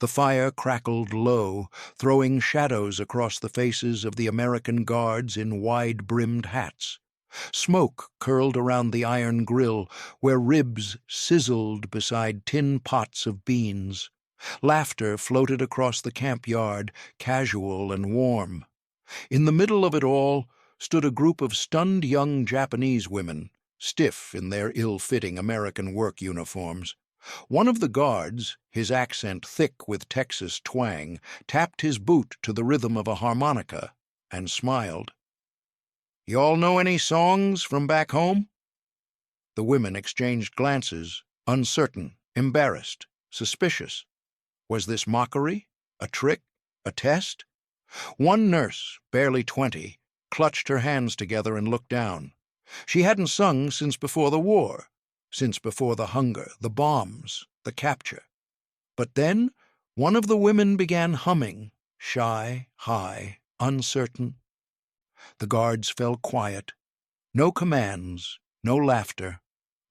The fire crackled low, throwing shadows across the faces of the American guards in wide-brimmed hats. Smoke curled around the iron grill, where ribs sizzled beside tin pots of beans. Laughter floated across the camp yard, casual and warm. In the middle of it all stood a group of stunned young Japanese women, stiff in their ill-fitting American work uniforms. One of the guards, his accent thick with Texas twang, tapped his boot to the rhythm of a harmonica and smiled. "Y'all know any songs from back home?" The women exchanged glances, uncertain, embarrassed, suspicious. Was this mockery? A trick? A test? One nurse, barely 20, clutched her hands together and looked down. She hadn't sung since before the war, since before the hunger, the bombs, the capture. But then one of the women began humming, shy, high, uncertain. The guards fell quiet. No commands, no laughter,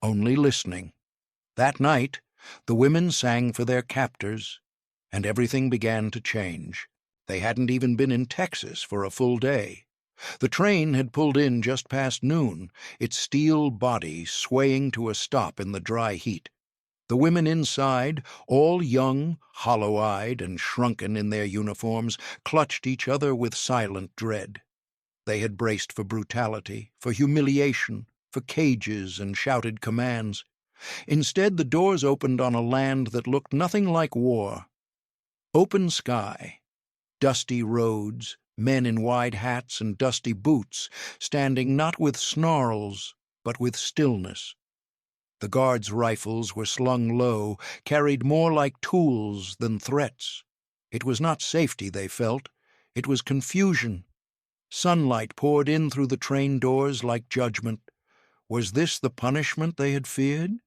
only listening. That night, the women sang for their captors, and everything began to change. They hadn't even been in Texas for a full day. The train had pulled in just past noon, its steel body swaying to a stop in the dry heat. The women inside, all young, hollow-eyed, and shrunken in their uniforms, clutched each other with silent dread. They had braced for brutality, for humiliation, for cages and shouted commands. Instead, the doors opened on a land that looked nothing like war. Open sky, dusty roads, men in wide hats and dusty boots, standing not with snarls, but with stillness. The guards' rifles were slung low, carried more like tools than threats. It was not safety they felt, it was confusion. Sunlight poured in through the train doors like judgment. Was this the punishment they had feared?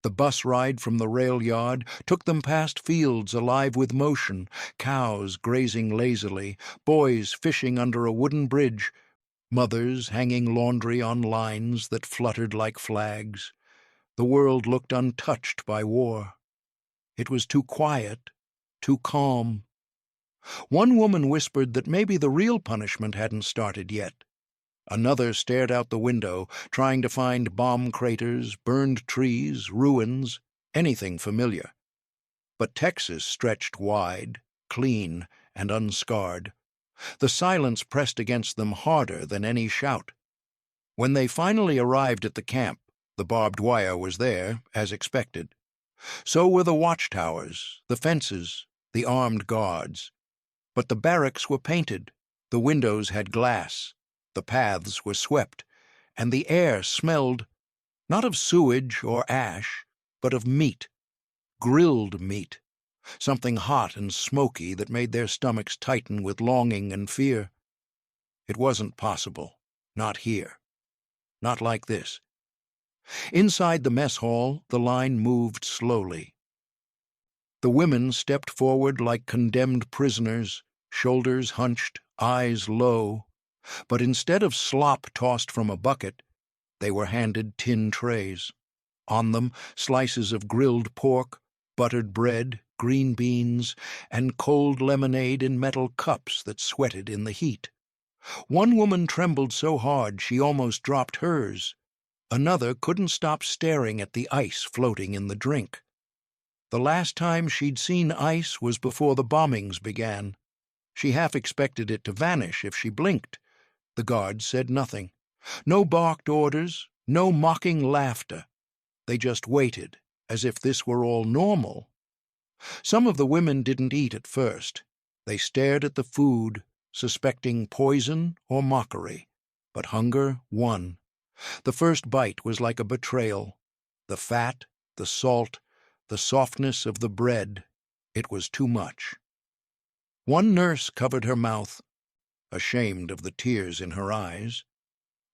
The bus ride from the rail yard took them past fields alive with motion, cows grazing lazily, boys fishing under a wooden bridge, mothers hanging laundry on lines that fluttered like flags. The world looked untouched by war. It was too quiet, too calm. One woman whispered that maybe the real punishment hadn't started yet. Another stared out the window, trying to find bomb craters, burned trees, ruins, anything familiar. But Texas stretched wide, clean, and unscarred. The silence pressed against them harder than any shout. When they finally arrived at the camp, the barbed wire was there, as expected. So were the watchtowers, the fences, the armed guards. But the barracks were painted, the windows had glass. The paths were swept, and the air smelled not of sewage or ash, but of meat, grilled meat, something hot and smoky that made their stomachs tighten with longing and fear. It wasn't possible, not here, not like this. Inside the mess hall, the line moved slowly. The women stepped forward like condemned prisoners, shoulders hunched, eyes low. But instead of slop tossed from a bucket, they were handed tin trays. On them, slices of grilled pork, buttered bread, green beans, and cold lemonade in metal cups that sweated in the heat. One woman trembled so hard she almost dropped hers. Another couldn't stop staring at the ice floating in the drink. The last time she'd seen ice was before the bombings began. She half expected it to vanish if she blinked. The guards said nothing. No barked orders, no mocking laughter. They just waited, as if this were all normal. Some of the women didn't eat at first. They stared at the food, suspecting poison or mockery. But hunger won. The first bite was like a betrayal. The fat, the salt, the softness of the bread. It was too much. One nurse covered her mouth, ashamed of the tears in her eyes.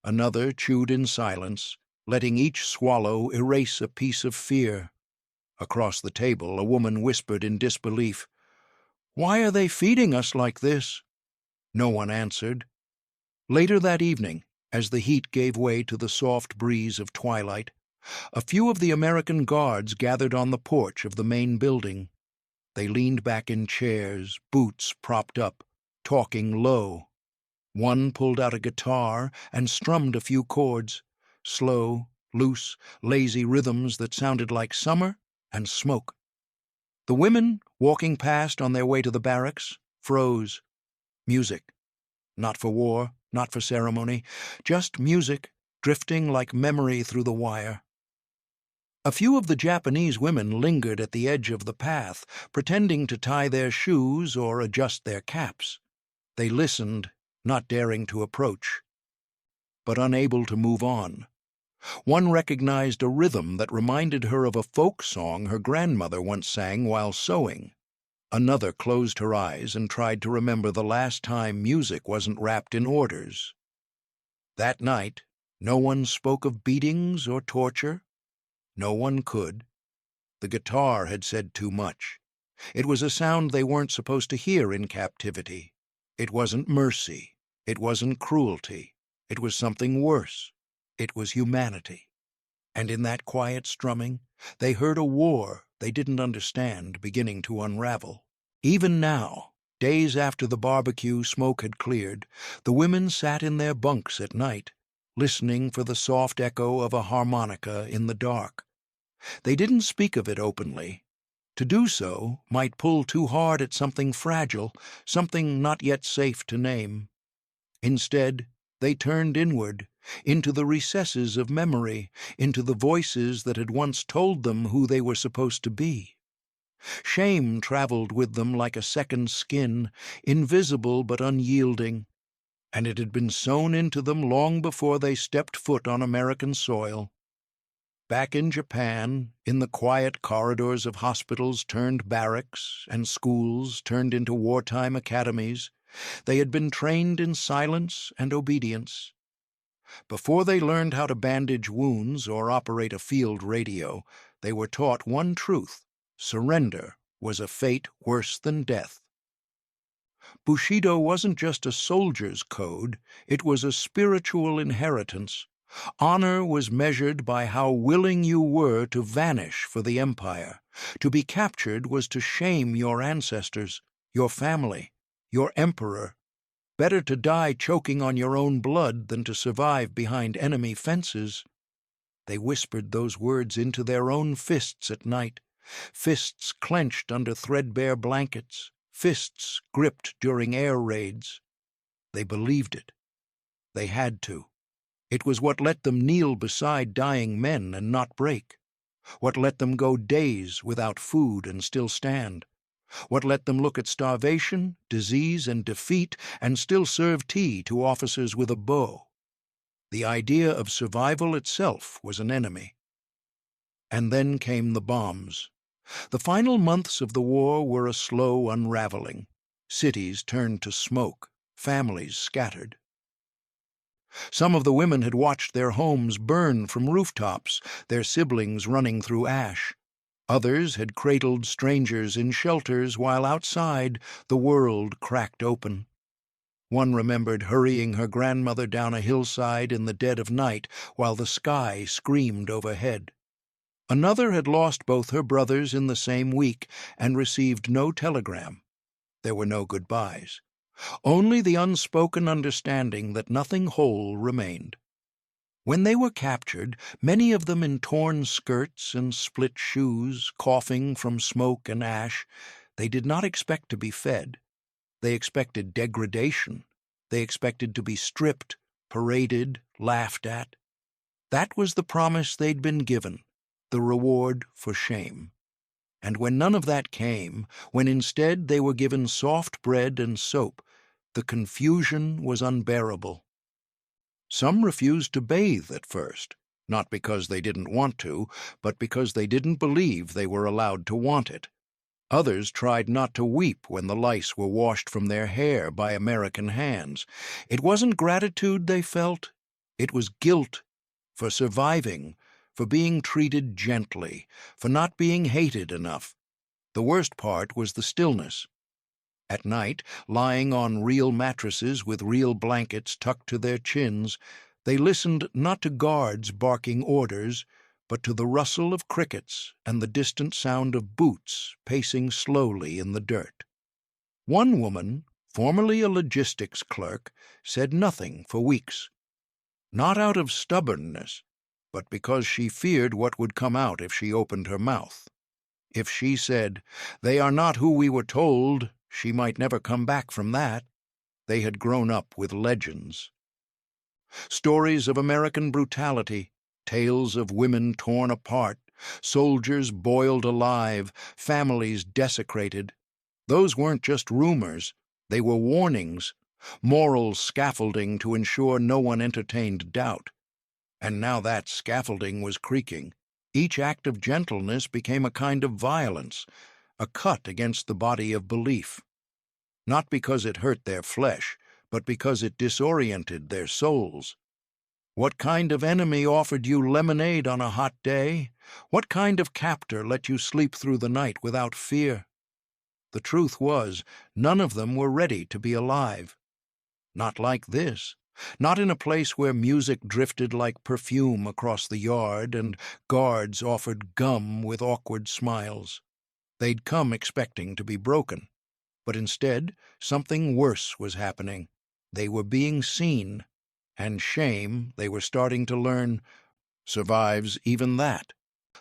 Another chewed in silence, letting each swallow erase a piece of fear. Across the table, a woman whispered in disbelief, "Why are they feeding us like this?" No one answered. Later that evening, as the heat gave way to the soft breeze of twilight, a few of the American guards gathered on the porch of the main building. They leaned back in chairs, boots propped up, talking low. One pulled out a guitar and strummed a few chords, slow, loose, lazy rhythms that sounded like summer and smoke. The women, walking past on their way to the barracks, froze. Music. Not for war, not for ceremony, just music, drifting like memory through the wire. A few of the Japanese women lingered at the edge of the path, pretending to tie their shoes or adjust their caps. They listened, not daring to approach, but unable to move on. One recognized a rhythm that reminded her of a folk song her grandmother once sang while sewing. Another closed her eyes and tried to remember the last time music wasn't wrapped in orders. That night, no one spoke of beatings or torture. No one could. The guitar had said too much. It was a sound they weren't supposed to hear in captivity. It wasn't mercy. It wasn't cruelty. It was something worse. It was humanity. And in that quiet strumming, they heard a war they didn't understand beginning to unravel. Even now, days after the barbecue smoke had cleared, the women sat in their bunks at night, listening for the soft echo of a harmonica in the dark. They didn't speak of it openly. To do so might pull too hard at something fragile, something not yet safe to name. Instead, they turned inward, into the recesses of memory, into the voices that had once told them who they were supposed to be. Shame traveled with them like a second skin, invisible but unyielding, and it had been sewn into them long before they stepped foot on American soil. Back in Japan, in the quiet corridors of hospitals turned barracks and schools turned into wartime academies, they had been trained in silence and obedience. Before they learned how to bandage wounds or operate a field radio, they were taught one truth: surrender was a fate worse than death. Bushido wasn't just a soldier's code, it was a spiritual inheritance. Honor was measured by how willing you were to vanish for the empire. To be captured was to shame your ancestors, your family, your emperor. Better to die choking on your own blood than to survive behind enemy fences. They whispered those words into their own fists at night, fists clenched under threadbare blankets, fists gripped during air raids. They believed it. They had to. It was what let them kneel beside dying men and not break, what let them go days without food and still stand, what let them look at starvation, disease, and defeat and still serve tea to officers with a bow. The idea of survival itself was an enemy. And then came the bombs. The final months of the war were a slow unraveling. Cities turned to smoke, families scattered. Some of the women had watched their homes burn from rooftops, their siblings running through ash. Others had cradled strangers in shelters while outside the world cracked open. One remembered hurrying her grandmother down a hillside in the dead of night while the sky screamed overhead. Another had lost both her brothers in the same week and received no telegram. There were no goodbyes. Only the unspoken understanding that nothing whole remained. When they were captured, many of them in torn skirts and split shoes, coughing from smoke and ash, they did not expect to be fed. They expected degradation. They expected to be stripped, paraded, laughed at. That was the promise they'd been given, the reward for shame. And when none of that came, when instead they were given soft bread and soap, the confusion was unbearable. Some refused to bathe at first, not because they didn't want to, but because they didn't believe they were allowed to want it. Others tried not to weep when the lice were washed from their hair by American hands. It wasn't gratitude they felt, it was guilt for surviving, for being treated gently, for not being hated enough. The worst part was the stillness. At night, lying on real mattresses with real blankets tucked to their chins, they listened not to guards barking orders, but to the rustle of crickets and the distant sound of boots pacing slowly in the dirt. One woman, formerly a logistics clerk, said nothing for weeks. Not out of stubbornness, but because she feared what would come out if she opened her mouth. If she said, "They are not who we were told," she might never come back from that. They had grown up with legends. Stories of American brutality, tales of women torn apart, soldiers boiled alive, families desecrated. Those weren't just rumors, they were warnings, moral scaffolding to ensure no one entertained doubt. And now that scaffolding was creaking. Each act of gentleness became a kind of violence, a cut against the body of belief. Not because it hurt their flesh, but because it disoriented their souls. What kind of enemy offered you lemonade on a hot day? What kind of captor let you sleep through the night without fear? The truth was, none of them were ready to be alive. Not like this. Not in a place where music drifted like perfume across the yard and guards offered gum with awkward smiles. They'd come expecting to be broken. But instead, something worse was happening. They were being seen, and shame, they were starting to learn, survives even that.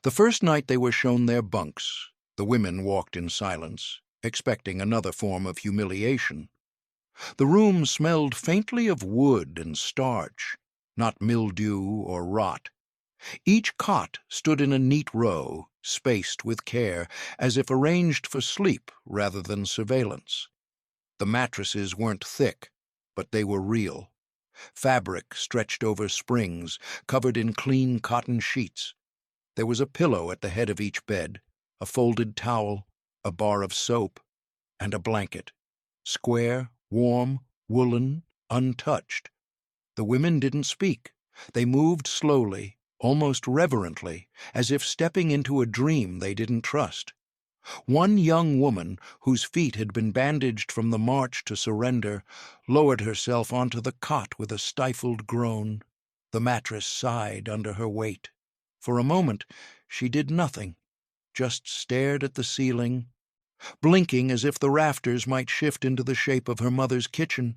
The first night they were shown their bunks, the women walked in silence, expecting another form of humiliation. The room smelled faintly of wood and starch, not mildew or rot. Each cot stood in a neat row, spaced with care, as if arranged for sleep rather than surveillance. The mattresses weren't thick, but they were real. Fabric stretched over springs, covered in clean cotton sheets. There was a pillow at the head of each bed, a folded towel, a bar of soap, and a blanket. Square, warm, woolen, untouched. The women didn't speak. They moved slowly, almost reverently, as if stepping into a dream they didn't trust. One young woman, whose feet had been bandaged from the march to surrender, lowered herself onto the cot with a stifled groan. The mattress sighed under her weight. For a moment, she did nothing, just stared at the ceiling, blinking as if the rafters might shift into the shape of her mother's kitchen.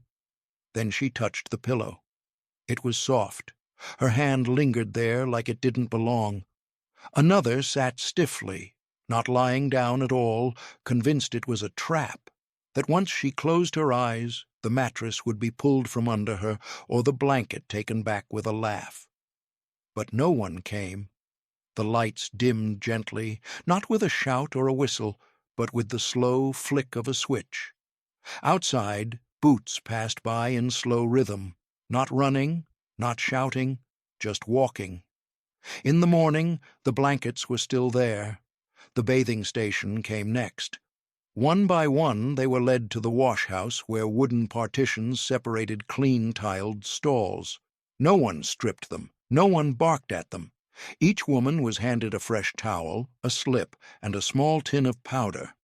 Then she touched the pillow. It was soft. Her hand lingered there like it didn't belong. Another sat stiffly, not lying down at all, convinced it was a trap, that once she closed her eyes, the mattress would be pulled from under her or the blanket taken back with a laugh. But no one came. The lights dimmed gently, not with a shout or a whistle, but with the slow flick of a switch. Outside, boots passed by in slow rhythm, not running, not shouting, just walking. In the morning, the blankets were still there. The bathing station came next. One by one, they were led to the wash-house where wooden partitions separated clean-tiled stalls. No one stripped them. No one barked at them. Each woman was handed a fresh towel, a slip, and a small tin of powder.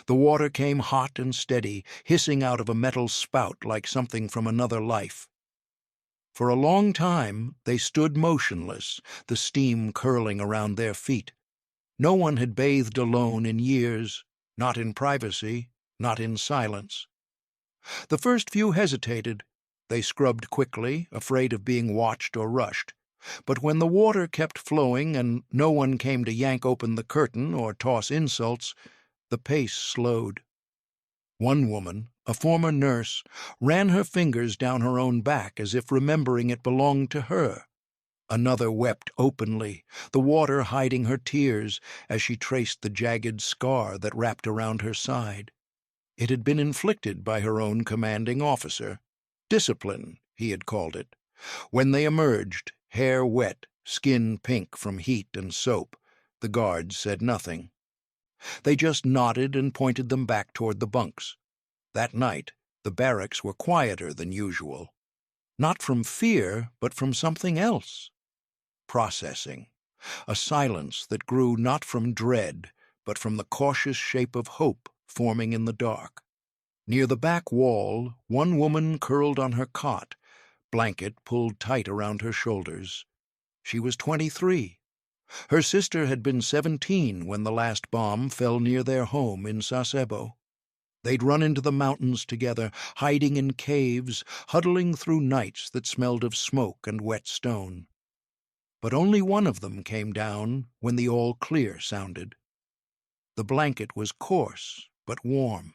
The water came hot and steady, hissing out of a metal spout like something from another life. For a long time, they stood motionless, the steam curling around their feet. No one had bathed alone in years, not in privacy, not in silence. The first few hesitated. They scrubbed quickly, afraid of being watched or rushed. But when the water kept flowing and no one came to yank open the curtain or toss insults, the pace slowed. One woman, a former nurse, ran her fingers down her own back as if remembering it belonged to her. Another wept openly, the water hiding her tears as she traced the jagged scar that wrapped around her side. It had been inflicted by her own commanding officer. Discipline, he had called it. When they emerged, hair wet, skin pink from heat and soap, the guards said nothing. They just nodded and pointed them back toward the bunks. That night, the barracks were quieter than usual. Not from fear, but from something else. Processing. A silence that grew not from dread, but from the cautious shape of hope forming in the dark. Near the back wall, one woman curled on her cot, blanket pulled tight around her shoulders. She was 23. Her sister had been 17 when the last bomb fell near their home in Sasebo. They'd run into the mountains together, hiding in caves, huddling through nights that smelled of smoke and wet stone. But only one of them came down when the all-clear sounded. The blanket was coarse but warm.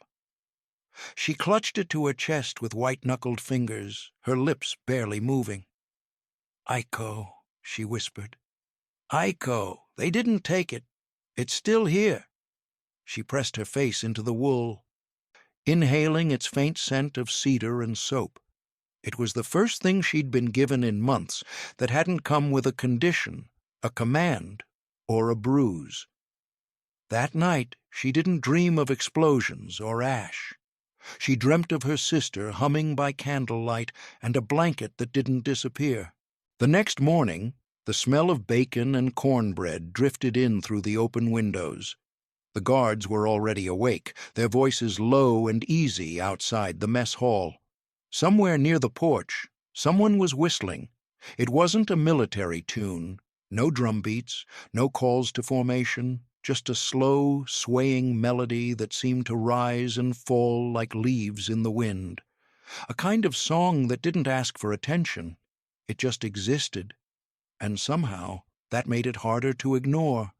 She clutched it to her chest with white-knuckled fingers, her lips barely moving. "Iko," she whispered. "Iko, they didn't take it. It's still here." She pressed her face into the wool, inhaling its faint scent of cedar and soap. It was the first thing she'd been given in months that hadn't come with a condition, a command, or a bruise. That night she didn't dream of explosions or ash. She dreamt of her sister humming by candlelight and a blanket that didn't disappear. The next morning, the smell of bacon and cornbread drifted in through the open windows. The guards were already awake, their voices low and easy outside the mess hall. Somewhere near the porch, someone was whistling. It wasn't a military tune, no drum beats, no calls to formation, just a slow, swaying melody that seemed to rise and fall like leaves in the wind. A kind of song that didn't ask for attention. It just existed, and somehow that made it harder to ignore.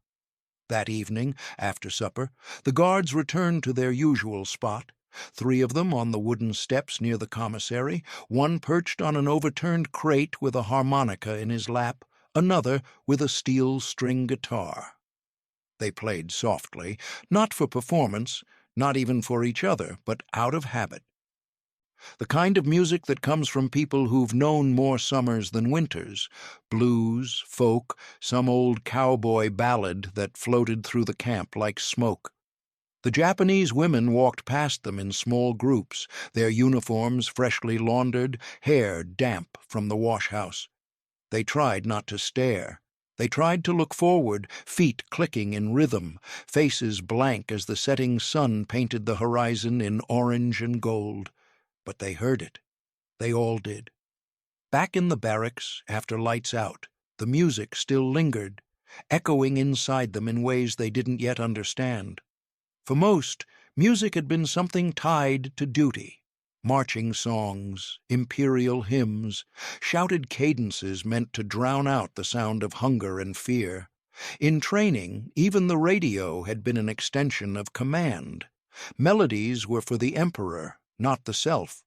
That evening, after supper, the guards returned to their usual spot, 3 of them on the wooden steps near the commissary, one perched on an overturned crate with a harmonica in his lap, another with a steel string guitar. They played softly, not for performance, not even for each other, but out of habit. The kind of music that comes from people who've known more summers than winters, blues, folk, some old cowboy ballad that floated through the camp like smoke. The Japanese women walked past them in small groups, their uniforms freshly laundered, hair damp from the wash-house. They tried not to stare. They tried to look forward, feet clicking in rhythm, faces blank as the setting sun painted the horizon in orange and gold. But they heard it. They all did. Back in the barracks, after lights out, the music still lingered, echoing inside them in ways they didn't yet understand. For most, music had been something tied to duty. Marching songs, imperial hymns, shouted cadences meant to drown out the sound of hunger and fear. In training, even the radio had been an extension of command. Melodies were for the emperor, not the self.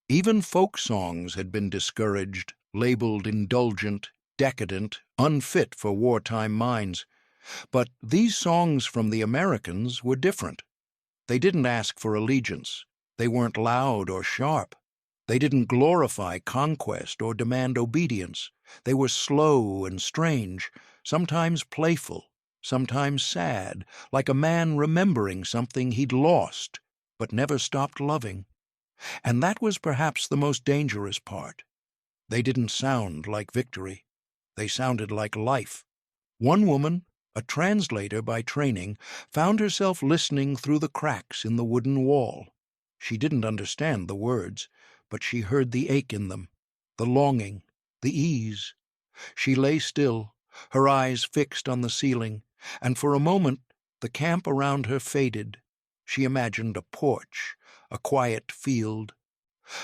Even folk songs had been discouraged, labeled indulgent, decadent, unfit for wartime minds. But these songs from the Americans were different. They didn't ask for allegiance. They weren't loud or sharp. They didn't glorify conquest or demand obedience. They were slow and strange, sometimes playful, sometimes sad, like a man remembering something he'd lost but never stopped loving. And that was perhaps the most dangerous part. They didn't sound like victory. They sounded like life. One woman, a translator by training, found herself listening through the cracks in the wooden wall. She didn't understand the words, but she heard the ache in them, the longing, the ease. She lay still, her eyes fixed on the ceiling, and for a moment the camp around her faded. She imagined a porch, a quiet field,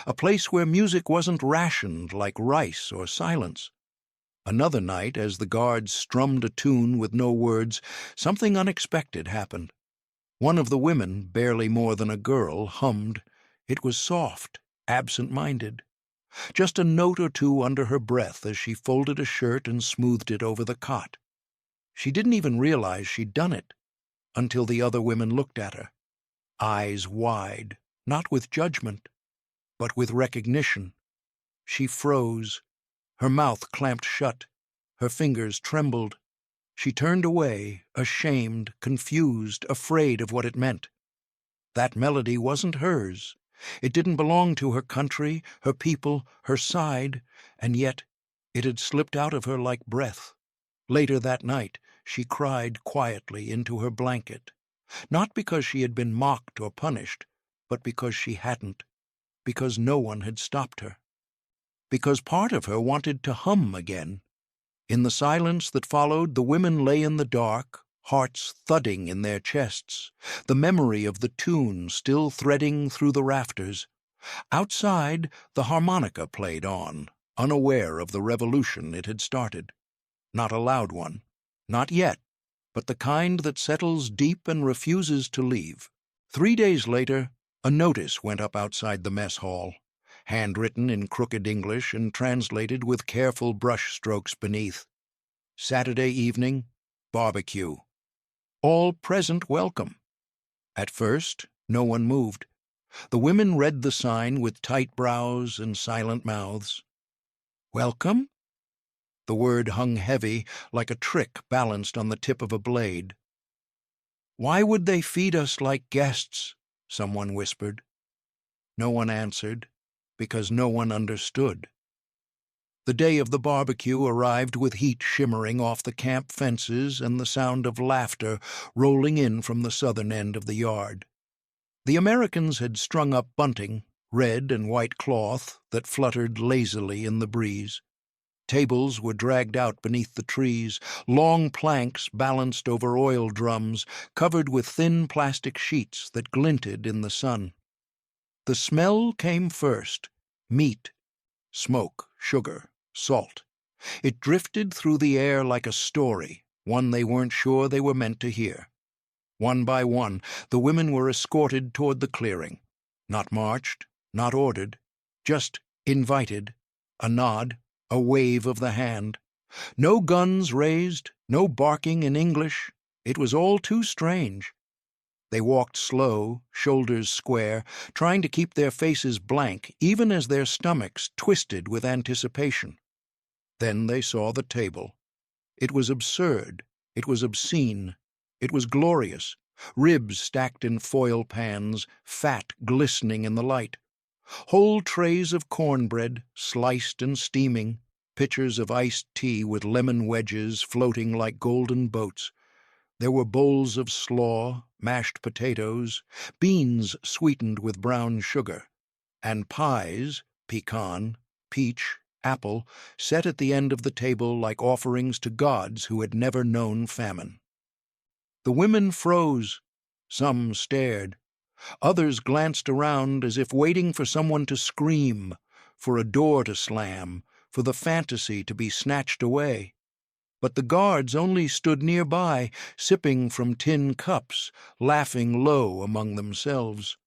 a place where music wasn't rationed like rice or silence. Another night, as the guards strummed a tune with no words, something unexpected happened. One of the women, barely more than a girl, hummed. It was soft, absent-minded. Just a note or two under her breath as she folded a shirt and smoothed it over the cot. She didn't even realize she'd done it, until the other women looked at her, eyes wide, not with judgment, but with recognition. She froze. Her mouth clamped shut. Her fingers trembled. She turned away, ashamed, confused, afraid of what it meant. That melody wasn't hers. It didn't belong to her country, her people, her side, and yet it had slipped out of her like breath. Later that night, she cried quietly into her blanket, not because she had been mocked or punished, but because she hadn't, because no one had stopped her, because part of her wanted to hum again. In the silence that followed, the women lay in the dark, hearts thudding in their chests, the memory of the tune still threading through the rafters. Outside, the harmonica played on, unaware of the revolution it had started. Not a loud one, not yet, but the kind that settles deep and refuses to leave. 3 days later, a notice went up outside the mess hall, handwritten in crooked English and translated with careful brush strokes beneath. Saturday evening, barbecue. All present welcome. At first, no one moved. The women read the sign with tight brows and silent mouths. Welcome? The word hung heavy, like a trick balanced on the tip of a blade. Why would they feed us like guests? Someone whispered. No one answered, because no one understood. The day of the barbecue arrived with heat shimmering off the camp fences and the sound of laughter rolling in from the southern end of the yard. The Americans had strung up bunting, red and white cloth, that fluttered lazily in the breeze. Tables were dragged out beneath the trees, long planks balanced over oil drums, covered with thin plastic sheets that glinted in the sun. The smell came first: meat, smoke, sugar, salt. It drifted through the air like a story, one they weren't sure they were meant to hear. One by one, the women were escorted toward the clearing. Not marched, not ordered, just invited, a nod, a wave of the hand. No guns raised, no barking in English. It was all too strange. They walked slow, shoulders square, trying to keep their faces blank, even as their stomachs twisted with anticipation. Then they saw the table. It was absurd. It was obscene. It was glorious. Ribs stacked in foil pans, fat glistening in the light. Whole trays of cornbread, sliced and steaming, pitchers of iced tea with lemon wedges floating like golden boats. There were bowls of slaw, mashed potatoes, beans sweetened with brown sugar, and pies, pecan, peach, apple, set at the end of the table like offerings to gods who had never known famine. The women froze. Some stared. Others glanced around as if waiting for someone to scream, for a door to slam, for the fantasy to be snatched away. But the guards only stood nearby, sipping from tin cups, laughing low among themselves.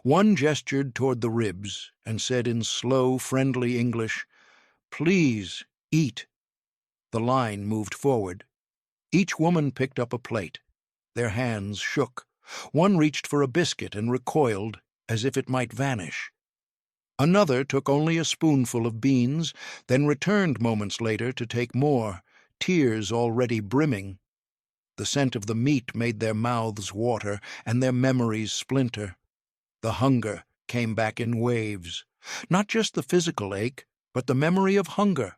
One gestured toward the ribs and said in slow, friendly English, "Please, eat." The line moved forward. Each woman picked up a plate. Their hands shook. One reached for a biscuit and recoiled, as if it might vanish. Another took only a spoonful of beans, then returned moments later to take more, tears already brimming. The scent of the meat made their mouths water and their memories splinter. The hunger came back in waves. Not just the physical ache, but the memory of hunger,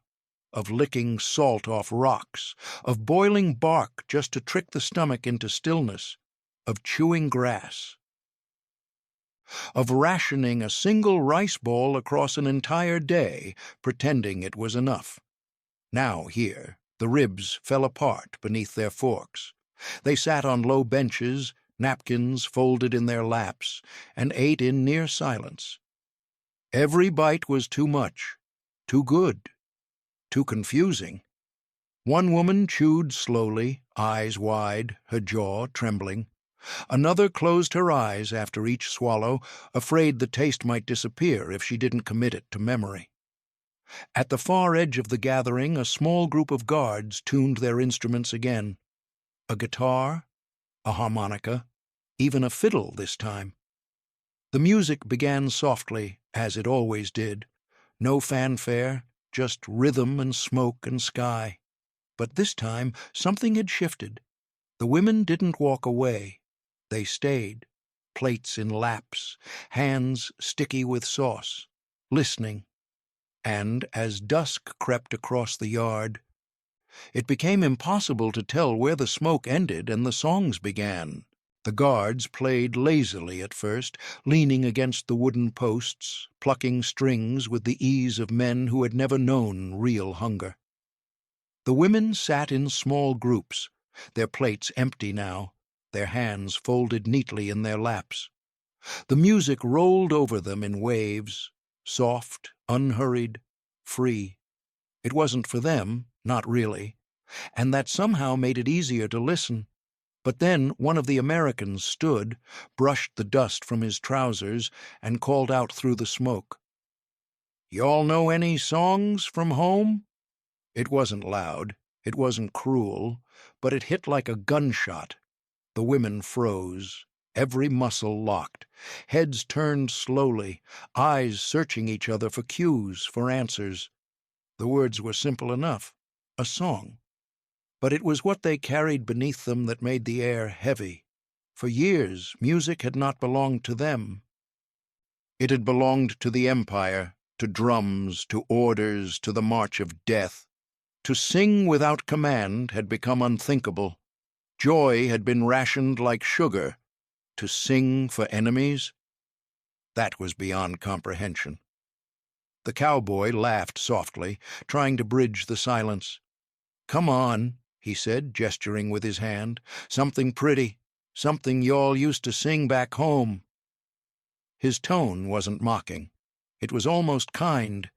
of licking salt off rocks, of boiling bark just to trick the stomach into stillness, of chewing grass, of rationing a single rice ball across an entire day, pretending it was enough. Now here, the ribs fell apart beneath their forks. They sat on low benches, napkins folded in their laps, and ate in near silence. Every bite was too much, too good, too confusing. One woman chewed slowly, eyes wide, her jaw trembling. Another closed her eyes after each swallow, afraid the taste might disappear if she didn't commit it to memory. At the far edge of the gathering, a small group of guards tuned their instruments again. A guitar, a harmonica, even a fiddle this time. The music began softly, as it always did. No fanfare, just rhythm and smoke and sky. But this time, something had shifted. The women didn't walk away. They stayed, plates in laps, hands sticky with sauce, listening. And as dusk crept across the yard, it became impossible to tell where the smoke ended and the songs began. The guards played lazily at first, leaning against the wooden posts, plucking strings with the ease of men who had never known real hunger. The women sat in small groups, their plates empty now, their hands folded neatly in their laps. The music rolled over them in waves, soft, unhurried, free. It wasn't for them, not really, and that somehow made it easier to listen. But then one of the Americans stood, brushed the dust from his trousers, and called out through the smoke, "Y'all know any songs from home?" It wasn't loud, it wasn't cruel, but it hit like a gunshot. The women froze, every muscle locked, heads turned slowly, eyes searching each other for cues, for answers. The words were simple enough, a song. But it was what they carried beneath them that made the air heavy. For years, music had not belonged to them. It had belonged to the Empire, to drums, to orders, to the march of death. To sing without command had become unthinkable. Joy had been rationed like sugar. To sing for enemies? That was beyond comprehension. The cowboy laughed softly, trying to bridge the silence. "Come on," he said, gesturing with his hand. "Something pretty. Something y'all used to sing back home." His tone wasn't mocking. It was almost kind,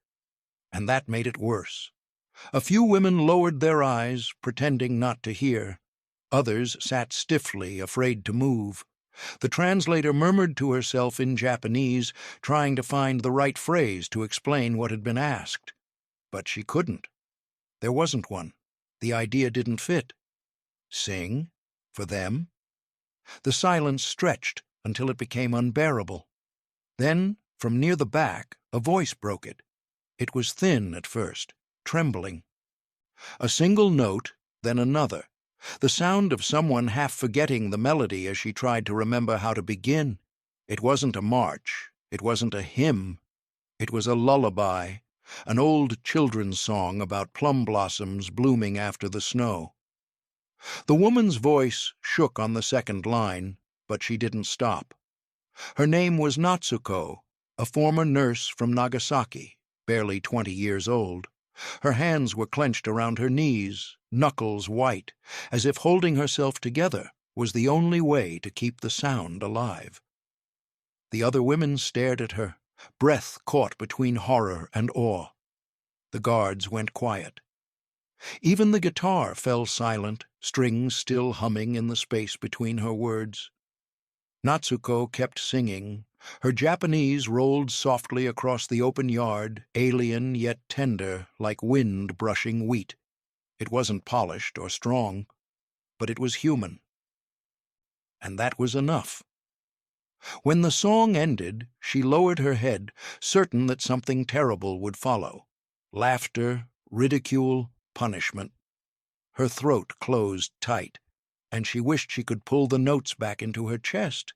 and that made it worse. A few women lowered their eyes, pretending not to hear. Others sat stiffly, afraid to move. The translator murmured to herself in Japanese, trying to find the right phrase to explain what had been asked. But she couldn't. There wasn't one. The idea didn't fit. Sing? For them? The silence stretched until it became unbearable. Then, from near the back, a voice broke it. It was thin at first, trembling. A single note, then another. The sound of someone half forgetting the melody as she tried to remember how to begin. It wasn't a march. It wasn't a hymn. It was a lullaby, an old children's song about plum blossoms blooming after the snow. The woman's voice shook on the second line, but she didn't stop. Her name was Natsuko, a former nurse from Nagasaki, barely 20 years old. Her hands were clenched around her knees, knuckles white, as if holding herself together was the only way to keep the sound alive. The other women stared at her, breath caught between horror and awe. The guards went quiet. Even the guitar fell silent, strings still humming in the space between her words. Natsuko kept singing. Her Japanese rolled softly across the open yard, alien yet tender, like wind brushing wheat. It wasn't polished or strong, but it was human. And that was enough. When the song ended, she lowered her head, certain that something terrible would follow. Laughter, ridicule, punishment. Her throat closed tight, and she wished she could pull the notes back into her chest.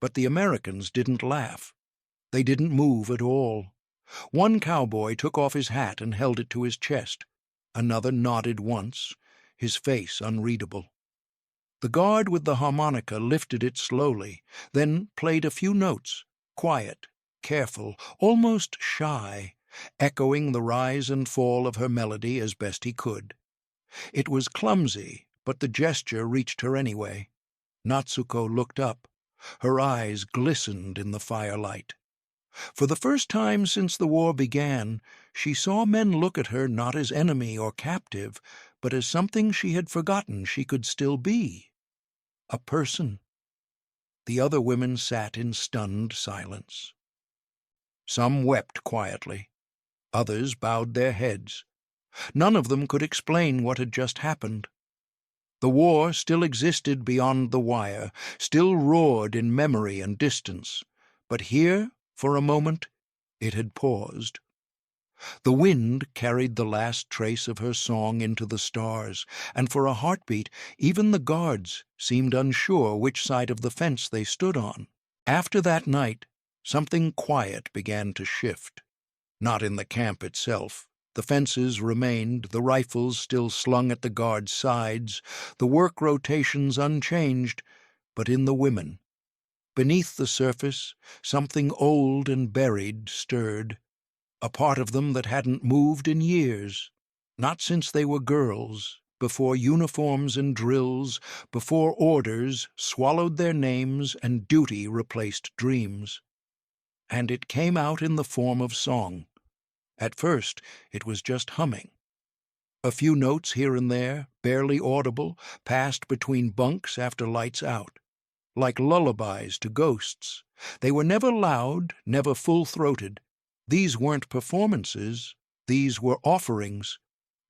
But the Americans didn't laugh. They didn't move at all. One cowboy took off his hat and held it to his chest. Another nodded once, his face unreadable. The guard with the harmonica lifted it slowly, then played a few notes, quiet, careful, almost shy, echoing the rise and fall of her melody as best he could. It was clumsy, but the gesture reached her anyway. Natsuko looked up. Her eyes glistened in the firelight. For the first time since the war began, she saw men look at her not as enemy or captive, but as something she had forgotten she could still be. A person. The other women sat in stunned silence. Some wept quietly. Others bowed their heads. None of them could explain what had just happened. The war still existed beyond the wire, still roared in memory and distance, but here, for a moment, it had paused. The wind carried the last trace of her song into the stars, and for a heartbeat even the guards seemed unsure which side of the fence they stood on. After that night, something quiet began to shift. Not in the camp itself. The fences remained, the rifles still slung at the guards' sides, the work rotations unchanged, but in the women. Beneath the surface, something old and buried stirred, a part of them that hadn't moved in years. Not since they were girls, before uniforms and drills, before orders swallowed their names and duty replaced dreams. And it came out in the form of song. At first, it was just humming. A few notes here and there, barely audible, passed between bunks after lights out. Like lullabies to ghosts. They were never loud, never full-throated. These weren't performances, these were offerings.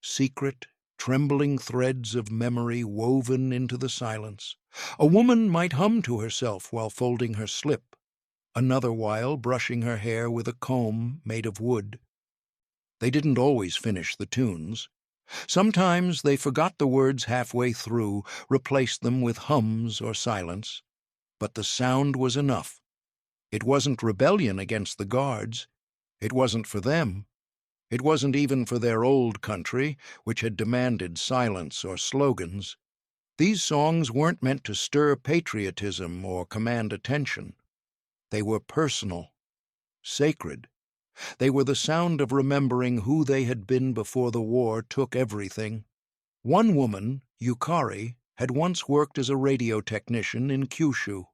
Secret, trembling threads of memory woven into the silence. A woman might hum to herself while folding her slip, another while brushing her hair with a comb made of wood. They didn't always finish the tunes. Sometimes they forgot the words halfway through, replaced them with hums or silence. But the sound was enough. It wasn't rebellion against the guards. It wasn't for them. It wasn't even for their old country, which had demanded silence or slogans. These songs weren't meant to stir patriotism or command attention. They were personal, sacred. They were the sound of remembering who they had been before the war took everything. One woman, Yukari, had once worked as a radio technician in Kyushu.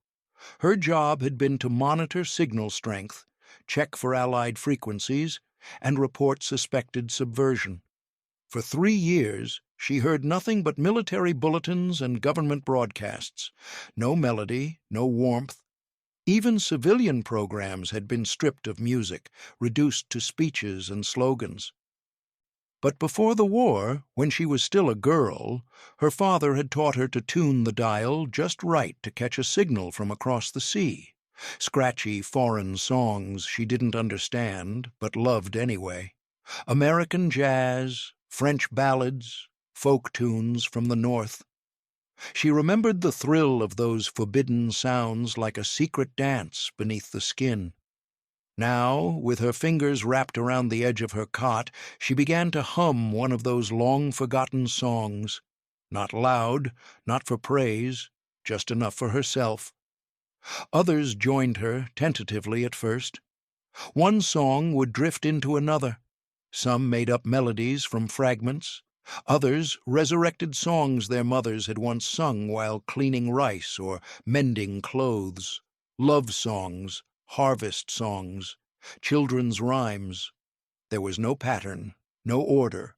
Her job had been to monitor signal strength, check for Allied frequencies, and report suspected subversion. For 3 years, she heard nothing but military bulletins and government broadcasts. No melody, no warmth. Even civilian programs had been stripped of music, reduced to speeches and slogans. But before the war, when she was still a girl, her father had taught her to tune the dial just right to catch a signal from across the sea. Scratchy foreign songs she didn't understand, but loved anyway. American jazz, French ballads, folk tunes from the North. She remembered the thrill of those forbidden sounds like a secret dance beneath the skin. Now, with her fingers wrapped around the edge of her cot, she began to hum one of those long-forgotten songs. Not loud, not for praise, just enough for herself. Others joined her, tentatively at first. One song would drift into another. Some made up melodies from fragments. Others resurrected songs their mothers had once sung while cleaning rice or mending clothes. Love songs, harvest songs, children's rhymes. There was no pattern, no order.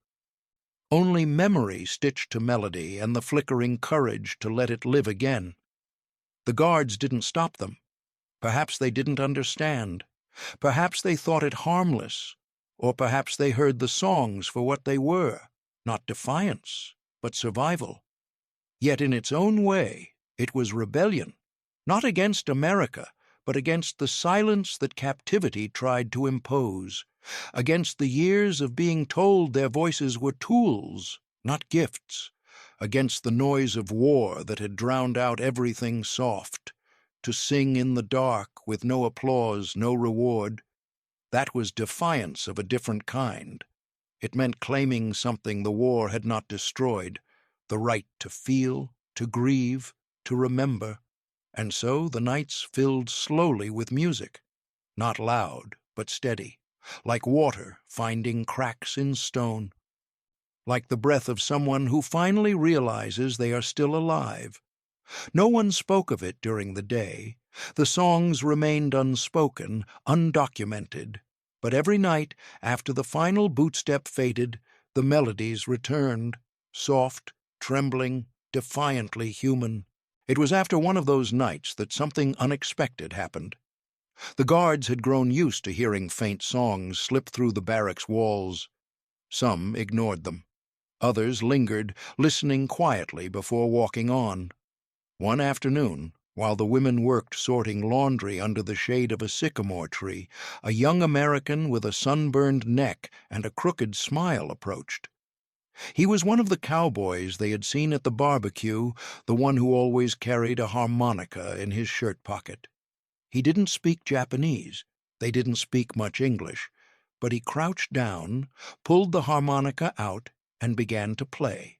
Only memory stitched to melody and the flickering courage to let it live again. The guards didn't stop them. Perhaps they didn't understand. Perhaps they thought it harmless. Or perhaps they heard the songs for what they were, not defiance, but survival. Yet in its own way, it was rebellion, not against America, but against the silence that captivity tried to impose, against the years of being told their voices were tools, not gifts, against the noise of war that had drowned out everything soft, to sing in the dark with no applause, no reward. That was defiance of a different kind. It meant claiming something the war had not destroyed, the right to feel, to grieve, to remember. And so the nights filled slowly with music, not loud, but steady, like water finding cracks in stone, like the breath of someone who finally realizes they are still alive. No one spoke of it during the day. The songs remained unspoken, undocumented. But every night, after the final bootstep faded, the melodies returned, soft, trembling, defiantly human. It was after one of those nights that something unexpected happened. The guards had grown used to hearing faint songs slip through the barracks walls. Some ignored them. Others lingered, listening quietly before walking on. One afternoon, while the women worked sorting laundry under the shade of a sycamore tree, a young American with a sunburned neck and a crooked smile approached. He was one of the cowboys they had seen at the barbecue, the one who always carried a harmonica in his shirt pocket. He didn't speak Japanese. They didn't speak much English. But he crouched down, pulled the harmonica out, and began to play.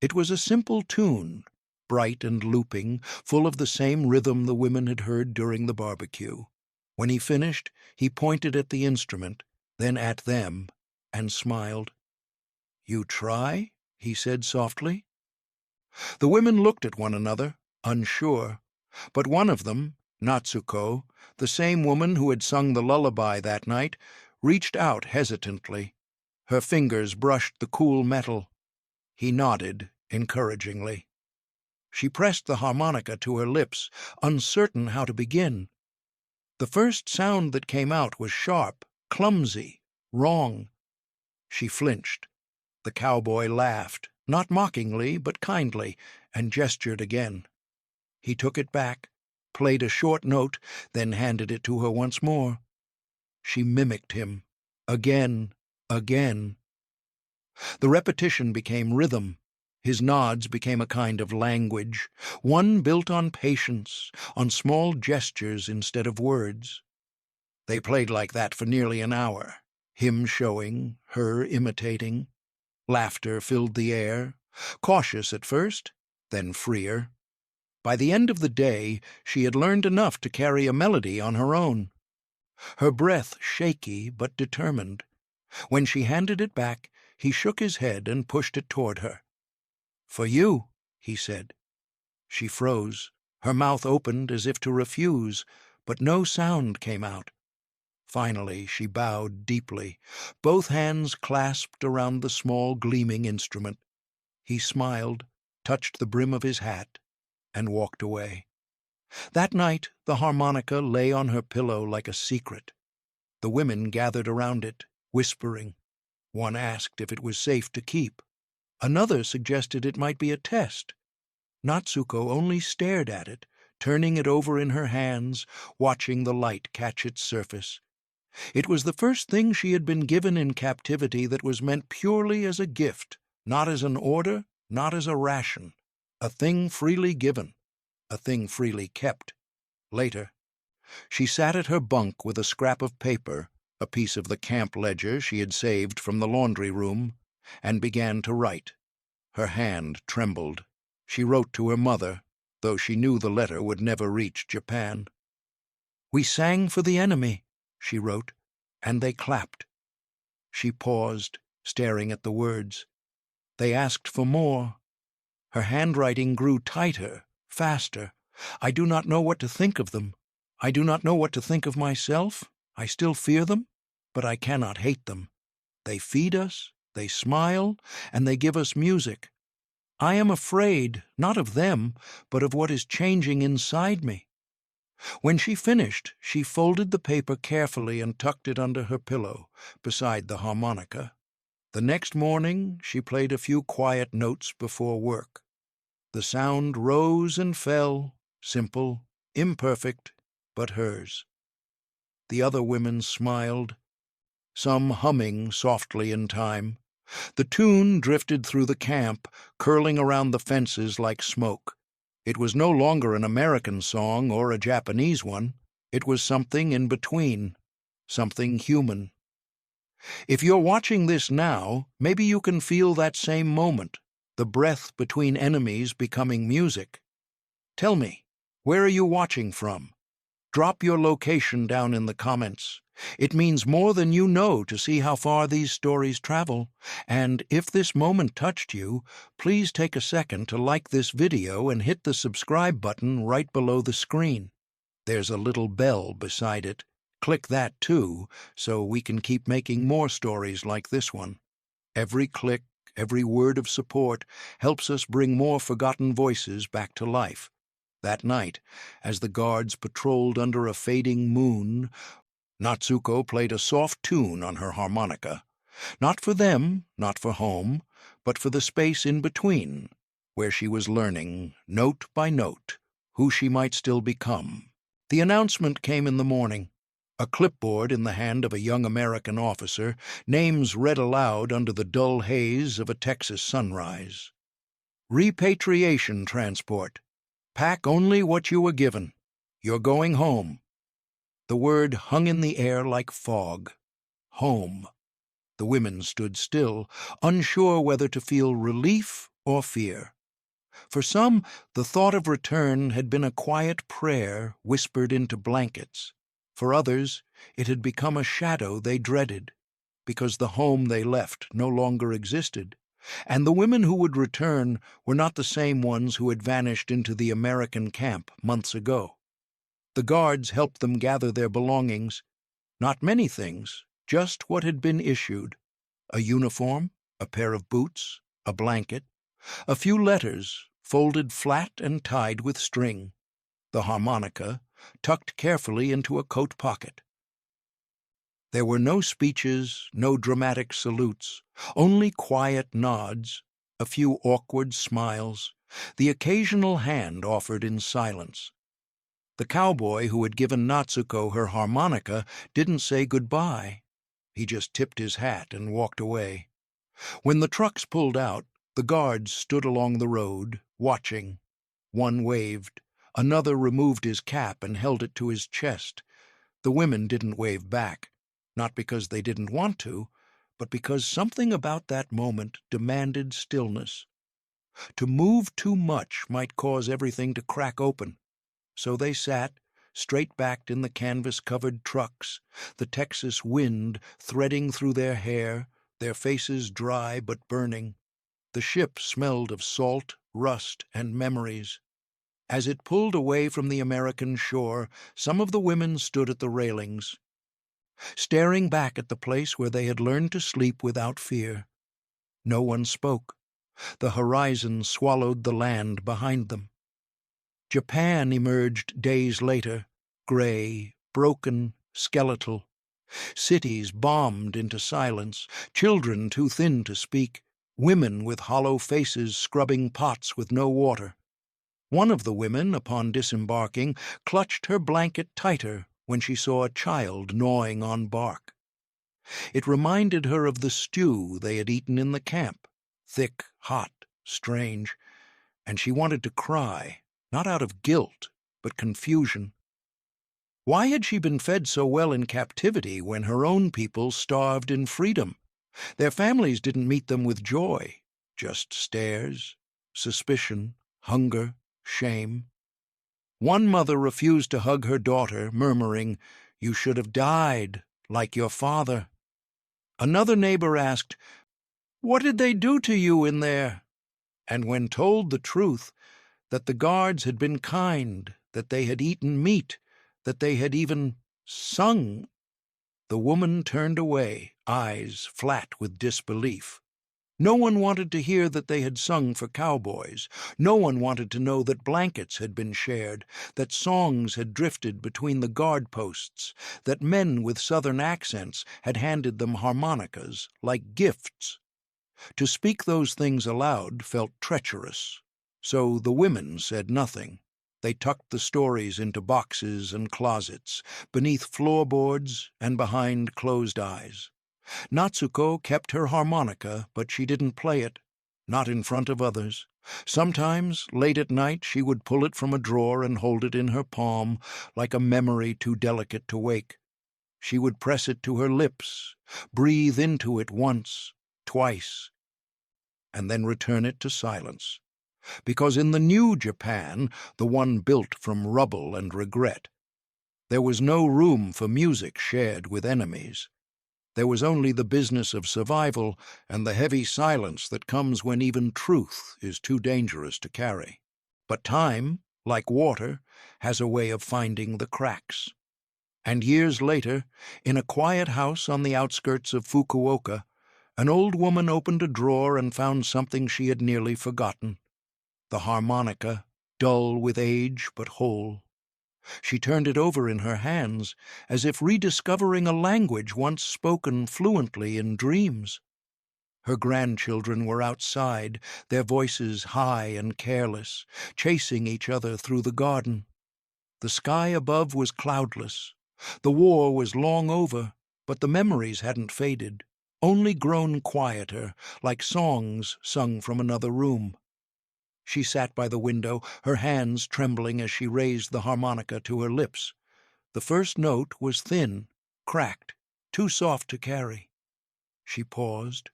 It was a simple tune, bright and looping, full of the same rhythm the women had heard during the barbecue. When he finished, he pointed at the instrument, then at them, and smiled. "You try?" he said softly. The women looked at one another, unsure, but one of them, Natsuko, the same woman who had sung the lullaby that night, reached out hesitantly. Her fingers brushed the cool metal. He nodded encouragingly. She pressed the harmonica to her lips, uncertain how to begin. The first sound that came out was sharp, clumsy, wrong. She flinched. The cowboy laughed, not mockingly, but kindly, and gestured again. He took it back, played a short note, then handed it to her once more. She mimicked him, again, again. The repetition became rhythm. His nods became a kind of language, one built on patience, on small gestures instead of words. They played like that for nearly an hour, him showing, her imitating. Laughter filled the air, cautious at first, then freer. By the end of the day, she had learned enough to carry a melody on her own. Her breath shaky but determined. When she handed it back, he shook his head and pushed it toward her. "For you," he said. She froze. Her mouth opened as if to refuse, but no sound came out. Finally, she bowed deeply, both hands clasped around the small gleaming instrument. He smiled, touched the brim of his hat, and walked away. That night, the harmonica lay on her pillow like a secret. The women gathered around it, whispering. One asked if it was safe to keep. Another suggested it might be a test. Natsuko only stared at it, turning it over in her hands, watching the light catch its surface. It was the first thing she had been given in captivity that was meant purely as a gift, not as an order, not as a ration. A thing freely given, a thing freely kept. Later, she sat at her bunk with a scrap of paper, a piece of the camp ledger she had saved from the laundry room, and began to write. Her hand trembled. She wrote to her mother, though she knew the letter would never reach Japan. "We sang for the enemy," she wrote, "and they clapped." She paused, staring at the words. They asked for more. Her handwriting grew tighter, faster. "I do not know what to think of them. I do not know what to think of myself. I still fear them, but I cannot hate them. They feed us, they smile, and they give us music. I am afraid, not of them, but of what is changing inside me." When she finished, she folded the paper carefully and tucked it under her pillow, beside the harmonica. The next morning, she played a few quiet notes before work. The sound rose and fell, simple, imperfect, but hers. The other women smiled, some humming softly in time. The tune drifted through the camp, curling around the fences like smoke. It was no longer an American song or a Japanese one. It was something in between, something human. If you're watching this now, maybe you can feel that same moment, the breath between enemies becoming music. Tell me, where are you watching from? Drop your location down in the comments. It means more than you know to see how far these stories travel. And if this moment touched you, please take a second to like this video and hit the subscribe button right below the screen. There's a little bell beside it. Click that too, so we can keep making more stories like this one. Every click, every word of support helps us bring more forgotten voices back to life. That night, as the guards patrolled under a fading moon, Natsuko played a soft tune on her harmonica. Not for them, not for home, but for the space in between, where she was learning, note by note, who she might still become. The announcement came in the morning. A clipboard in the hand of a young American officer, names read aloud under the dull haze of a Texas sunrise. Repatriation transport. Pack only what you were given. You're going home. The word hung in the air like fog. Home. The women stood still, unsure whether to feel relief or fear. For some, the thought of return had been a quiet prayer whispered into blankets. For others, it had become a shadow they dreaded, because the home they left no longer existed. And the women who would return were not the same ones who had vanished into the American camp months ago. The guards helped them gather their belongings. Not many things, just what had been issued: a uniform, a pair of boots, a blanket, a few letters folded flat and tied with string, the harmonica tucked carefully into a coat pocket. There were no speeches, no dramatic salutes, only quiet nods, a few awkward smiles, the occasional hand offered in silence. The cowboy who had given Natsuko her harmonica didn't say goodbye. He just tipped his hat and walked away. When the trucks pulled out, the guards stood along the road, watching. One waved. Another removed his cap and held it to his chest. The women didn't wave back, not because they didn't want to, but because something about that moment demanded stillness. To move too much might cause everything to crack open. So they sat, straight-backed in the canvas-covered trucks, the Texas wind threading through their hair, their faces dry but burning. The ship smelled of salt, rust, and memories. As it pulled away from the American shore, some of the women stood at the railings, staring back at the place where they had learned to sleep without fear. No one spoke. The horizon swallowed the land behind them. Japan emerged days later, gray, broken, skeletal. Cities bombed into silence, children too thin to speak, women with hollow faces scrubbing pots with no water. One of the women, upon disembarking, clutched her blanket tighter when she saw a child gnawing on bark. It reminded her of the stew they had eaten in the camp, thick, hot, strange, and she wanted to cry, not out of guilt, but confusion. Why had she been fed so well in captivity when her own people starved in freedom? Their families didn't meet them with joy, just stares, suspicion, hunger, shame. One mother refused to hug her daughter, murmuring, "You should have died, like your father." Another neighbor asked, "What did they do to you in there?" And when told the truth, that the guards had been kind, that they had eaten meat, that they had even sung, the woman turned away, eyes flat with disbelief. No one wanted to hear that they had sung for cowboys. No one wanted to know that blankets had been shared, that songs had drifted between the guard posts, that men with southern accents had handed them harmonicas like gifts. To speak those things aloud felt treacherous, so the women said nothing. They tucked the stories into boxes and closets, beneath floorboards and behind closed eyes. Natsuko kept her harmonica, but she didn't play it, not in front of others. Sometimes, late at night, she would pull it from a drawer and hold it in her palm, like a memory too delicate to wake. She would press it to her lips, breathe into it once, twice, and then return it to silence. Because in the new Japan, the one built from rubble and regret, there was no room for music shared with enemies. There was only the business of survival and the heavy silence that comes when even truth is too dangerous to carry. But time, like water, has a way of finding the cracks. And years later, in a quiet house on the outskirts of Fukuoka, an old woman opened a drawer and found something she had nearly forgotten: the harmonica, dull with age but whole. She turned it over in her hands, as if rediscovering a language once spoken fluently in dreams. Her grandchildren were outside, their voices high and careless, chasing each other through the garden. The sky above was cloudless. The war was long over, but the memories hadn't faded, only grown quieter, like songs sung from another room. She sat by the window, her hands trembling as she raised the harmonica to her lips. The first note was thin, cracked, too soft to carry. She paused,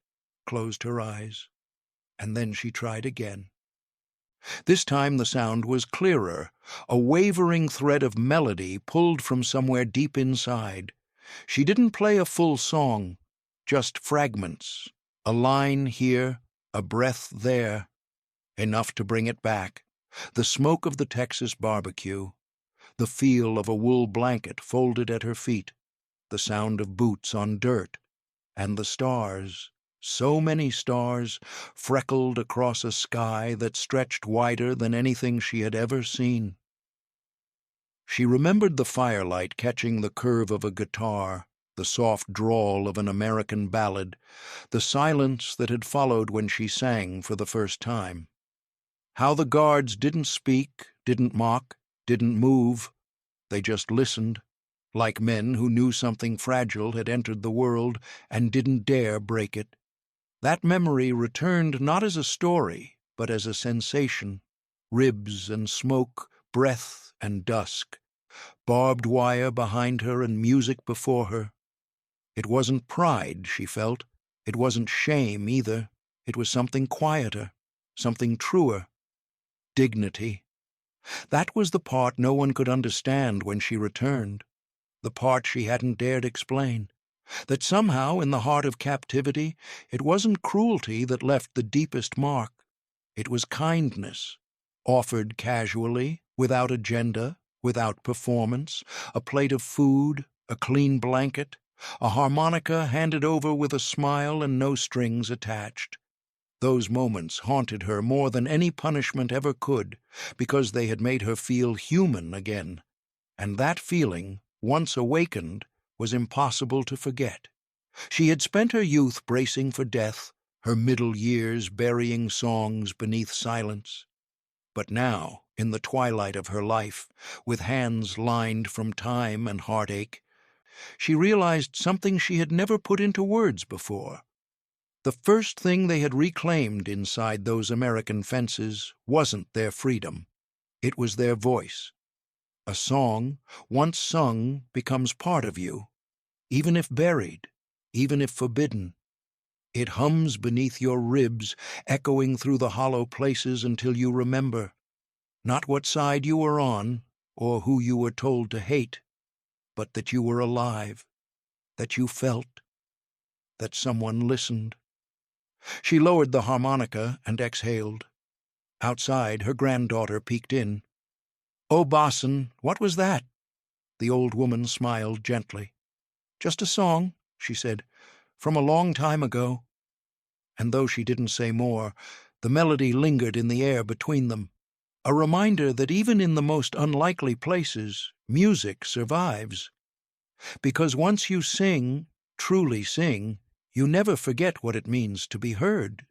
closed her eyes, and then she tried again. This time the sound was clearer, a wavering thread of melody pulled from somewhere deep inside. She didn't play a full song, just fragments, a line here, a breath there, enough to bring it back, the smoke of the Texas barbecue, the feel of a wool blanket folded at her feet, the sound of boots on dirt, and the stars, so many stars, freckled across a sky that stretched wider than anything she had ever seen. She remembered the firelight catching the curve of a guitar, the soft drawl of an American ballad, the silence that had followed when she sang for the first time. How the guards didn't speak, didn't mock, didn't move. They just listened, like men who knew something fragile had entered the world and didn't dare break it. That memory returned not as a story, but as a sensation. Ribs and smoke, breath and dusk. Barbed wire behind her and music before her. It wasn't pride she felt. It wasn't shame either. It was something quieter, something truer. Dignity. That was the part no one could understand when she returned, the part she hadn't dared explain. That somehow, in the heart of captivity, it wasn't cruelty that left the deepest mark. It was kindness, offered casually, without agenda, without performance, a plate of food, a clean blanket, a harmonica handed over with a smile and no strings attached. Those moments haunted her more than any punishment ever could, because they had made her feel human again, and that feeling, once awakened, was impossible to forget. She had spent her youth bracing for death, her middle years burying songs beneath silence. But now, in the twilight of her life, with hands lined from time and heartache, she realized something she had never put into words before. The first thing they had reclaimed inside those American fences wasn't their freedom. It was their voice. A song, once sung, becomes part of you, even if buried, even if forbidden. It hums beneath your ribs, echoing through the hollow places until you remember, not what side you were on, or who you were told to hate, but that you were alive, that you felt, that someone listened. She lowered the harmonica and exhaled. Outside, her granddaughter peeked in. "Oh, Bosson, what was that?" The old woman smiled gently. "Just a song," she said, "from a long time ago." And though she didn't say more, the melody lingered in the air between them, a reminder that even in the most unlikely places, music survives. Because once you sing, truly sing, you never forget what it means to be heard.